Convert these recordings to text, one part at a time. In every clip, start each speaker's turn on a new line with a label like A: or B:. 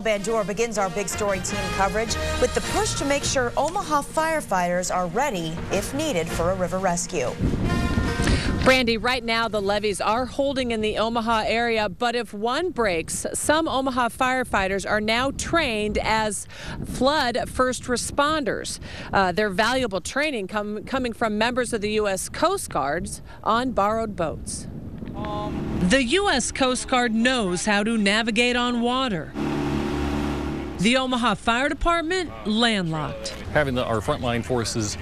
A: Bandura begins our Big Story team coverage with the push to make sure Omaha firefighters are ready, if needed, for a river rescue.
B: Brandy, right now the levees are holding in the Omaha area, but if one breaks, some Omaha firefighters are now trained as flood first responders. Their valuable training coming from members of the U.S. Coast Guards on borrowed boats. The U.S. Coast Guard knows how to navigate on water. The Omaha Fire Department, landlocked.
C: Having our frontline forces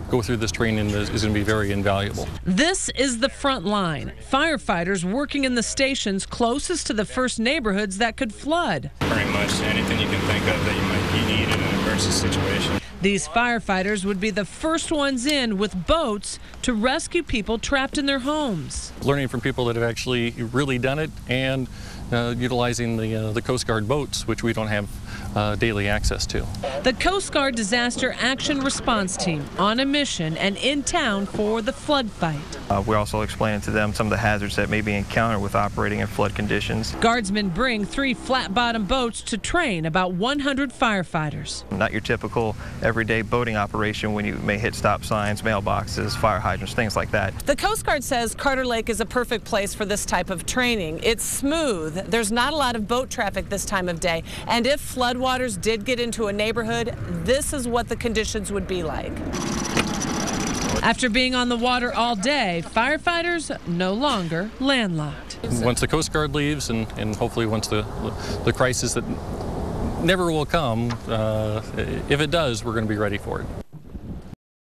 C: go through this training is going to be very invaluable.
B: This is the front line. Firefighters working in the stations closest to the first neighborhoods that could flood.
D: Pretty much anything you can think of that you need in an emergency situation.
B: These firefighters would be the first ones in with boats to rescue people trapped in their homes.
C: Learning from people that have actually really done it and utilizing the Coast Guard boats, which we don't have daily access to.
B: The Coast Guard Disaster Action Response Team on a mission and in town for the flood fight.
E: We're also explaining to them some of the hazards that may be encountered with operating in flood conditions.
B: Guardsmen bring 3 flat-bottom boats to train about 100 firefighters.
E: Not your typical everyday boating operation when you may hit stop signs, mailboxes, fire hydrants, things like that.
B: The Coast Guard says Carter Lake is a perfect place for this type of training. It's smooth. There's not a lot of boat traffic this time of day, and if floodwaters did get into a neighborhood, this is what the conditions would be like. After being on the water all day, firefighters no longer landlocked.
C: Once the Coast Guard leaves and hopefully once the crisis that never will come, if it does, we're going to be ready for it.